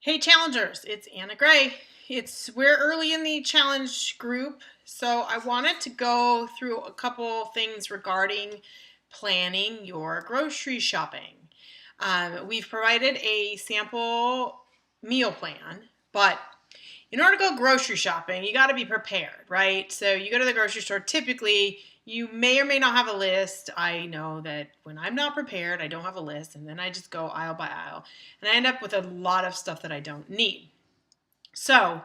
Hey challengers, it's Anna Gray. We're early in the challenge group, so I wanted to go through a couple things regarding planning your grocery shopping. We've provided a sample meal plan, but in order to go grocery shopping, you got to be prepared, right? So you go to the grocery store, typically you may or may not have a list. I know that when I'm not prepared, I don't have a list, and then I just go aisle by aisle, and I end up with a lot of stuff that I don't need. So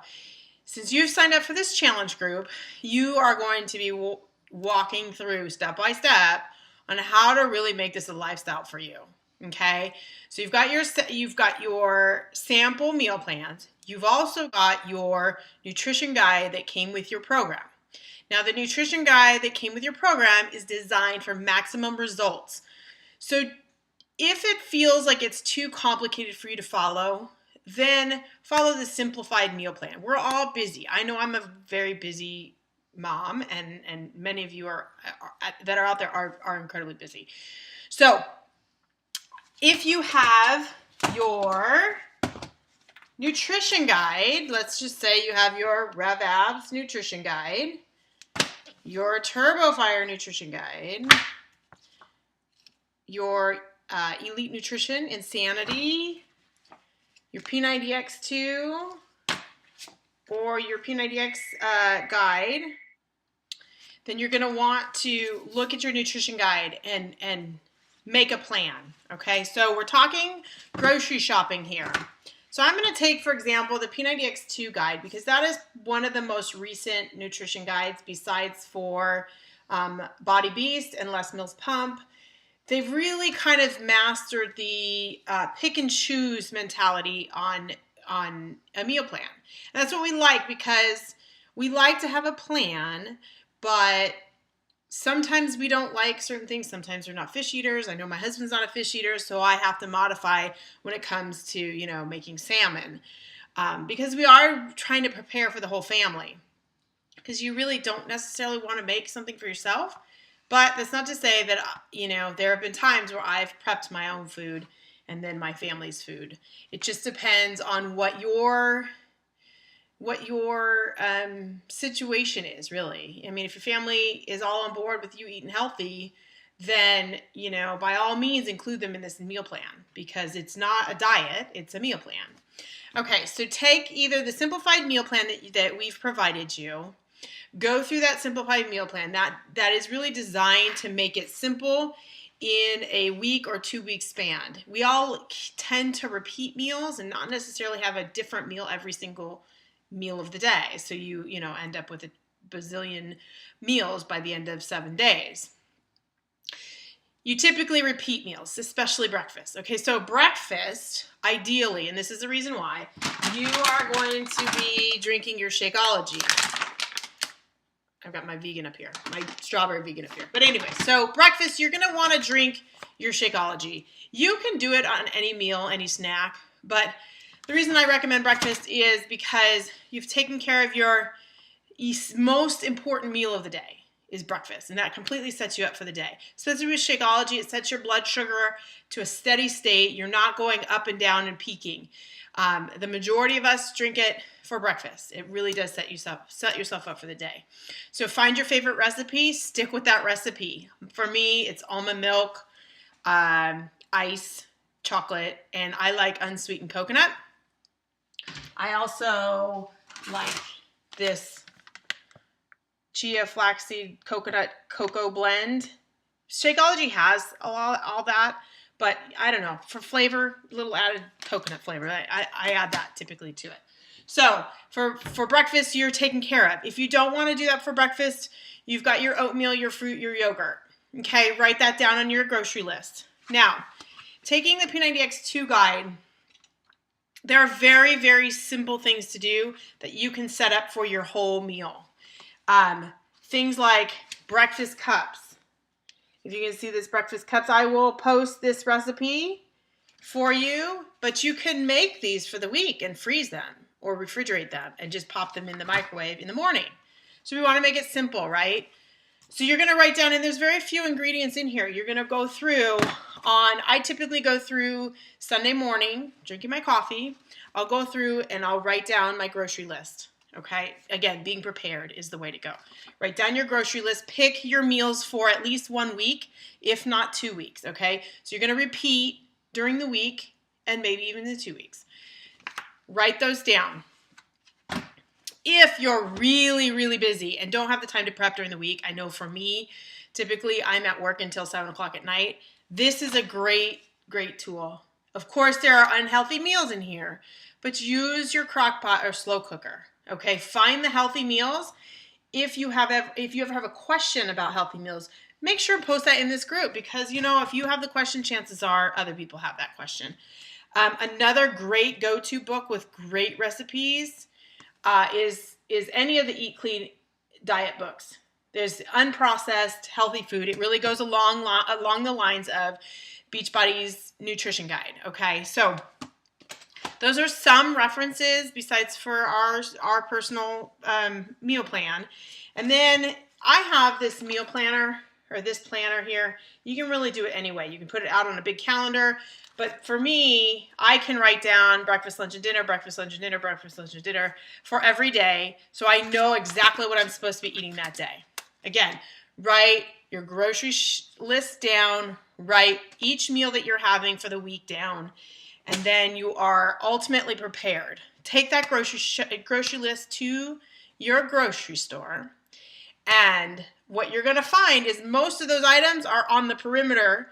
since you've signed up for this challenge group, you are going to be walking through step by step on how to really make this a lifestyle for you. Okay, so you've got your sample meal plans. You've also got your nutrition guide that came with your program. Now, the nutrition guide that came with your program is designed for maximum results. So if it feels like it's too complicated for you to follow, then follow the simplified meal plan. We're all busy. I know I'm a very busy mom, and many of you that are out there are incredibly busy. So if you have your nutrition guide, let's just say you have your RevAbs nutrition guide, your TurboFire nutrition guide, your Elite Nutrition Insanity, your P90X2, or your P90X guide, then you're going to want to look at your nutrition guide and make a plan. Okay, so we're talking grocery shopping here. So I'm going to take, for example, the P90X2 guide, because that is one of the most recent nutrition guides besides for Body Beast and Les Mills Pump. They've really kind of mastered the pick and choose mentality on a meal plan. And that's what we like, because we like to have a plan, but sometimes we don't like certain things. Sometimes we're not fish eaters. I know my husband's not a fish eater, so I have to modify when it comes to, making salmon, because we are trying to prepare for the whole family, because you really don't necessarily want to make something for yourself. But that's not to say that, there have been times where I've prepped my own food and then my family's food. It just depends on what your situation is, really. I mean, if your family is all on board with you eating healthy, then, by all means include them in this meal plan, because it's not a diet, it's a meal plan. Okay, so take either the simplified meal plan that we've provided you. Go through that simplified meal plan. That is really designed to make it simple in a week or 2 week span. We all tend to repeat meals and not necessarily have a different meal every single meal of the day. So you end up with a bazillion meals by the end of 7 days. You typically repeat meals, especially breakfast. Okay, so breakfast, ideally, and this is the reason why, you are going to be drinking your Shakeology. I've got my vegan up here, my strawberry vegan up here. But anyway, so breakfast, you're going to want to drink your Shakeology. You can do it on any meal, any snack, but the reason I recommend breakfast is because you've taken care of your most important meal of the day is breakfast, and that completely sets you up for the day. Especially with Shakeology, it sets your blood sugar to a steady state. You're not going up and down and peaking. The majority of us drink it for breakfast. It really does set yourself up for the day. So find your favorite recipe, stick with that recipe. For me, it's almond milk, ice, chocolate, and I like unsweetened coconut. I also like this chia flaxseed coconut cocoa blend. Shakeology has all that, but I don't know, for flavor, a little added coconut flavor. I add that typically to it. So for breakfast, you're taken care of. If you don't want to do that for breakfast, you've got your oatmeal, your fruit, your yogurt. Okay, write that down on your grocery list. Now, taking the P90X2 guide, there are very, very simple things to do that you can set up for your whole meal. Things like breakfast cups. If you can see this breakfast cups, I will post this recipe for you, but you can make these for the week and freeze them or refrigerate them and just pop them in the microwave in the morning. So we want to make it simple, right? So you're going to write down, and there's very few ingredients in here. You're going to go through I typically go through Sunday morning, drinking my coffee. I'll go through and I'll write down my grocery list. Okay. Again, being prepared is the way to go. Write down your grocery list. Pick your meals for at least 1 week, if not 2 weeks. Okay. So you're going to repeat during the week and maybe even the 2 weeks. Write those down. If you're really, really busy and don't have the time to prep during the week, I know for me, typically I'm at work until 7 o'clock at night. This is a great, great tool. Of course, there are unhealthy meals in here, but use your crock pot or slow cooker. Okay, find the healthy meals. If you ever have a question about healthy meals, make sure to post that in this group, because if you have the question, chances are other people have that question. Another great go-to book with great recipes is any of the Eat Clean diet books. There's unprocessed healthy food. It really goes along the lines of Beachbody's nutrition guide. Okay, so those are some references besides for our personal meal plan. And then I have this meal planner, or this planner here. You can really do it anyway. You can put it out on a big calendar. But for me, I can write down breakfast, lunch, and dinner, breakfast, lunch, and dinner, breakfast, lunch, and dinner for every day, so I know exactly what I'm supposed to be eating that day. Again, write your grocery list down, write each meal that you're having for the week down, and then you are ultimately prepared. Take that grocery list to your grocery store, and what you're going to find is most of those items are on the perimeter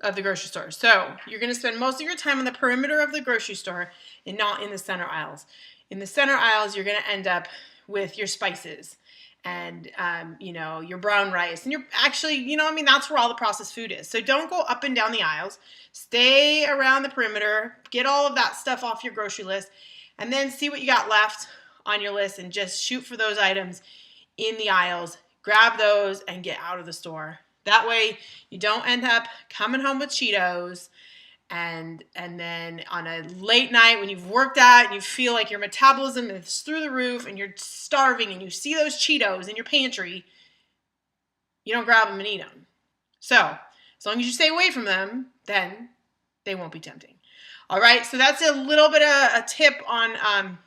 of the grocery store. So you're going to spend most of your time on the perimeter of the grocery store and not in the center aisles. In the center aisles, you're going to end up with your spices and your brown rice, and you're actually, that's where all the processed food is. So don't go up and down the aisles. Stay around the perimeter. Get all of that stuff off your grocery list, and then see what you got left on your list, and just shoot for those items in the aisles. Grab those and get out of the store. That way you don't end up coming home with Cheetos, and then on a late night when you've worked out and you feel like your metabolism is through the roof and you're starving and you see those Cheetos in your pantry, you don't grab them and eat them. So as long as you stay away from them, then they won't be tempting. All right, so that's a little bit of a tip on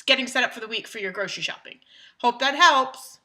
getting set up for the week for your grocery shopping. Hope that helps.